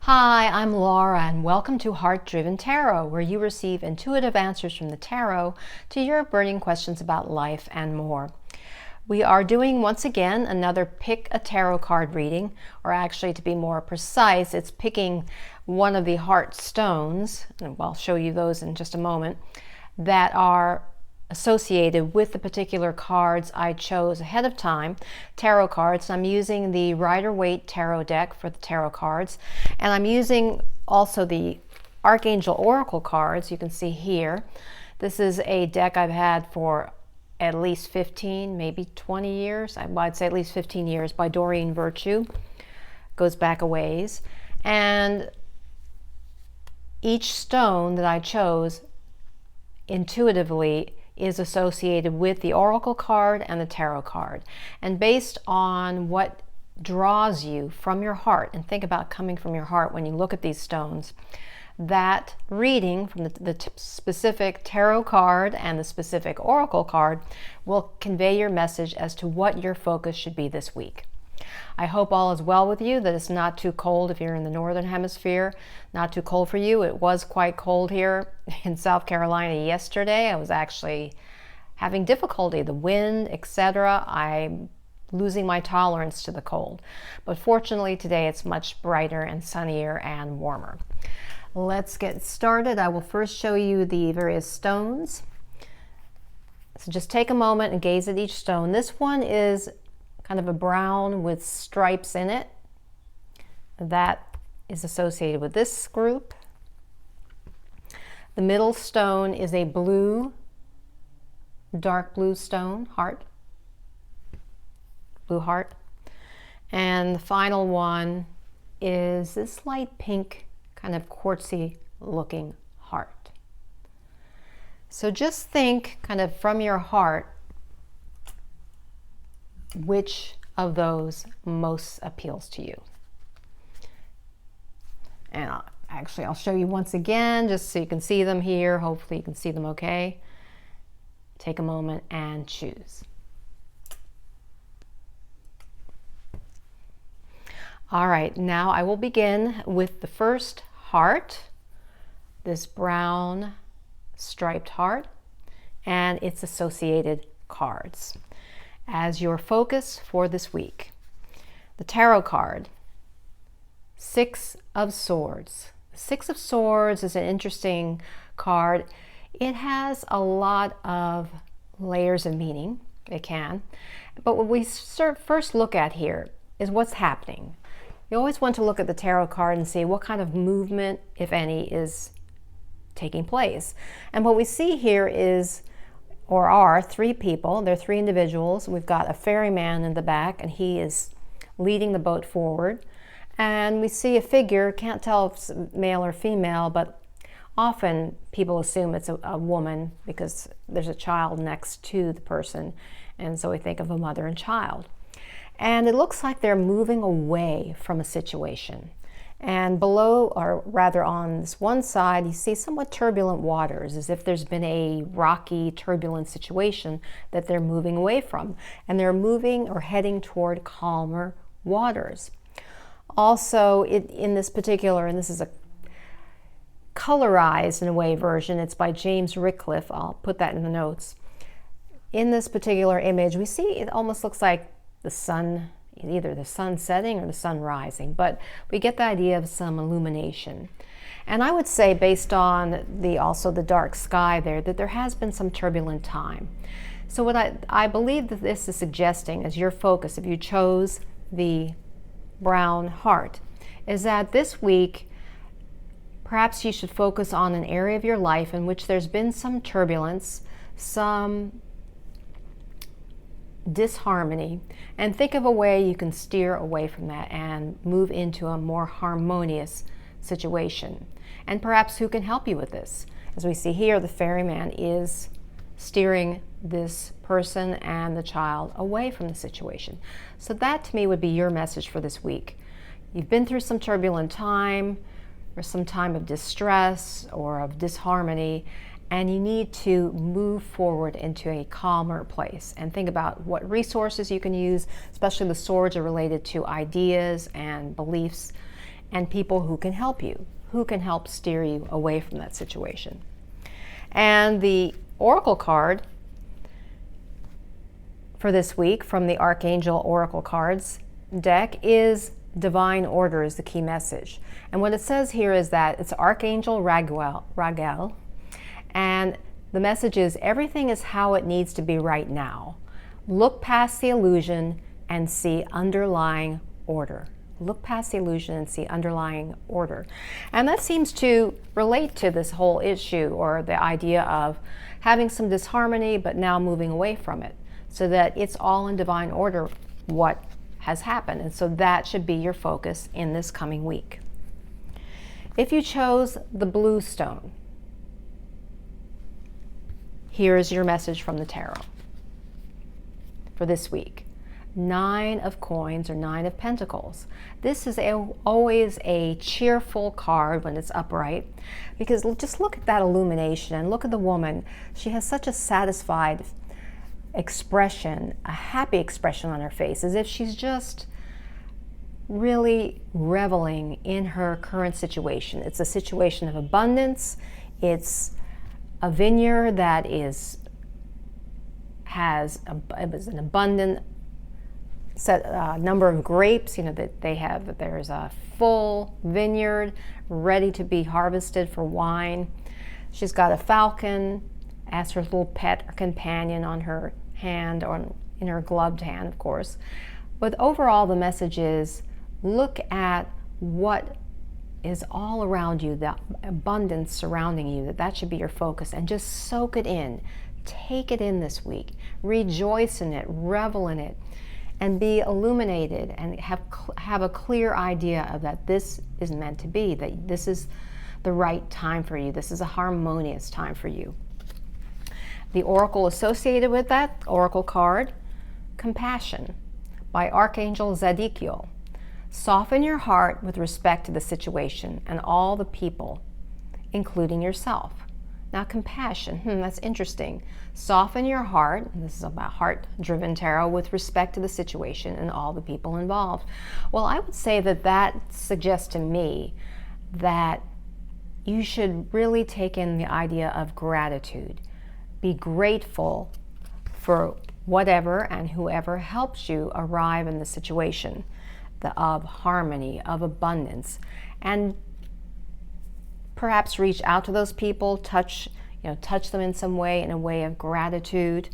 Hi, I'm Laura, and welcome to Heart Driven Tarot, where you receive intuitive answers from the tarot to your burning questions about life and more. We are doing, once again, another pick a tarot card reading, or actually, to be more precise, it's picking one of the heart stones, and I'll show you those in just a moment, that are associated with the particular cards I chose ahead of time, tarot cards. I'm using the Rider Waite tarot deck for the tarot cards, and I'm using also the Archangel Oracle cards you can see here. This is a deck I've had for at least 15, maybe 20 years. I'd say at least 15 years, by Doreen Virtue. Goes back a ways. And each stone that I chose intuitively is associated with the oracle card and the tarot card. And based on what draws you from your heart, and think about coming from your heart when you look at these stones, that reading from the specific tarot card and the specific oracle card will convey your message as to what your focus should be this week. I hope all is well with you, that it's not too cold if you're in the northern hemisphere, not too cold for you. It was quite cold here in South Carolina yesterday. I was actually having difficulty, the wind, etc. I'm losing my tolerance to the cold. But fortunately today it's much brighter and sunnier and warmer. Let's get started. I will first show you the various stones. So just take a moment and gaze at each stone. This one is kind of a brown with stripes in it. That is associated with this group. The middle stone is a blue, dark blue stone, heart, blue heart. And the final one is this light pink, kind of quartzy looking heart. So just think kind of from your heart, which of those most appeals to you. And I'll show you once again, just so you can see them here. Hopefully you can see them okay. Take a moment and choose. All right, now I will begin with the first heart, this brown striped heart, and its associated cards as your focus for this week. The tarot card, Six of Swords. Six of Swords is an interesting card. It has a lot of layers of meaning. It can. But what we first look at here is what's happening. You always want to look at the tarot card and see what kind of movement, if any, is taking place. And what we see here is, or are, three people. They're three individuals. We've got a ferryman in the back, and he is leading the boat forward. And we see a figure, can't tell if it's male or female, but often people assume it's a woman because there's a child next to the person, and so we think of a mother and child. And it looks like they're moving away from a situation. And below, or rather on this one side, you see somewhat turbulent waters, as if there's been a rocky, turbulent situation that they're moving away from. And they're moving or heading toward calmer waters. Also, in this particular, and this is a colorized in a way version, it's by James Riclef. I'll put that in the notes. In this particular image, we see it almost looks like the sun, either the sun setting or the sun rising, but we get the idea of some illumination. And I would say, based on also the dark sky there, that there has been some turbulent time. So what I believe that this is suggesting as your focus, if you chose the brown heart, is that this week perhaps you should focus on an area of your life in which there's been some turbulence, some disharmony, and think of a way you can steer away from that and move into a more harmonious situation. And perhaps who can help you with this? As we see here, the ferryman is steering this person and the child away from the situation. So that to me would be your message for this week. You've been through some turbulent time, or some time of distress or of disharmony, and you need to move forward into a calmer place and think about what resources you can use. Especially the swords are related to ideas and beliefs, and people who can help you, who can help steer you away from that situation. And the Oracle card for this week from the Archangel Oracle Cards deck is divine order is the key message. And what it says here is that it's Archangel Raguel, and the message is everything is how it needs to be right now. Look past the illusion and see underlying order. Look past the illusion and see underlying order. And that seems to relate to this whole issue, or the idea of having some disharmony but now moving away from it, so that it's all in divine order what has happened. And so that should be your focus in this coming week. If you chose the blue stone, here is your message from the tarot for this week. 9 of coins, or 9 of pentacles. This is always a cheerful card when it's upright, because just look at that illumination and look at the woman. She has such a satisfied expression, a happy expression on her face, as if she's just really reveling in her current situation. It's a situation of abundance. It's a vineyard that has an abundant number of grapes, that they have, that there's a full vineyard ready to be harvested for wine. She's got a falcon as her little pet or companion on her hand, or in her gloved hand, of course. But overall, the message is look at what is all around you, the abundance surrounding you, that should be your focus, and just soak it in. Take it in this week. Rejoice in it, revel in it, and be illuminated, and have a clear idea of that this is meant to be, that this is the right time for you. This is a harmonious time for you. The oracle associated with that oracle card, Compassion by Archangel Zadkiel. Soften your heart with respect to the situation and all the people, including yourself. Now, compassion, that's interesting. Soften your heart, and this is about heart-driven tarot, with respect to the situation and all the people involved. Well, I would say that suggests to me that you should really take in the idea of gratitude. Be grateful for whatever and whoever helps you arrive in the situation of harmony, of abundance, and perhaps reach out to those people, touch them in some way, in a way of gratitude.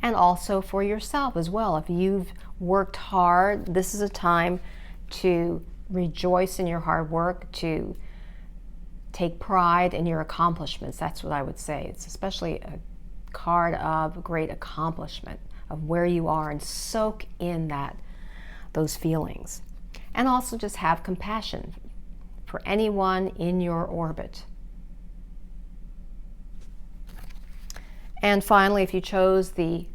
And also for yourself as well. If you've worked hard, this is a time to rejoice in your hard work, to take pride in your accomplishments. That's what I would say. It's especially a card of great accomplishment, of where you are, and soak in those feelings. And also just have compassion for anyone in your orbit. And finally, if you chose the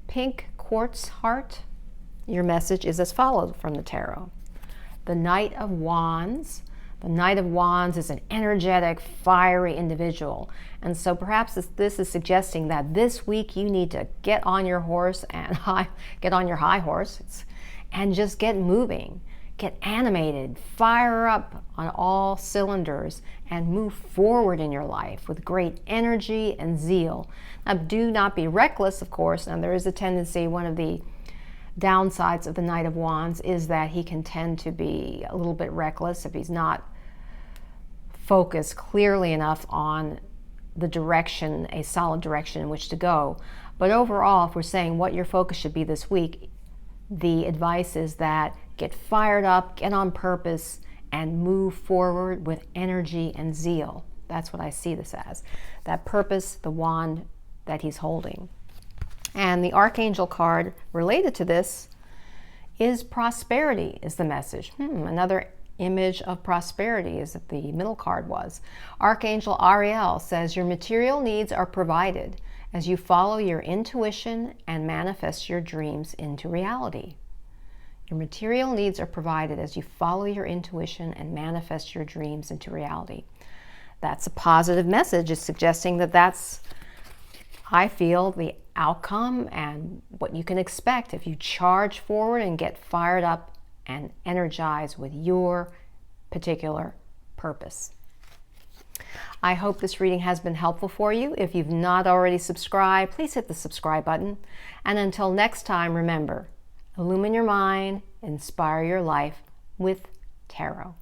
pink quartz heart, your message is as follows from the tarot. The Knight of Wands. The Knight of Wands is an energetic, fiery individual. And so perhaps this is suggesting that this week you need to get on your horse and get on your high horse and just get moving. Get animated, fire up on all cylinders, and move forward in your life with great energy and zeal. Now, do not be reckless, of course. Now, there is a tendency, one of the downsides of the Knight of Wands is that he can tend to be a little bit reckless if he's not focused clearly enough on the direction, a solid direction in which to go. But overall, if we're saying what your focus should be this week, the advice is that get fired up, get on purpose, and move forward with energy and zeal. That's what I see this as. That purpose, the wand that he's holding. And the Archangel card related to this is prosperity, is the message. Another image of prosperity is that the middle card was. Archangel Ariel says your material needs are provided as you follow your intuition and manifest your dreams into reality. Your material needs are provided as you follow your intuition and manifest your dreams into reality. That's a positive message. It's suggesting that that's, I feel, the outcome and what you can expect if you charge forward and get fired up and energize with your particular purpose. I hope this reading has been helpful for you. If you've not already subscribed, please hit the subscribe button. And until next time, remember, illumine your mind, inspire your life with tarot.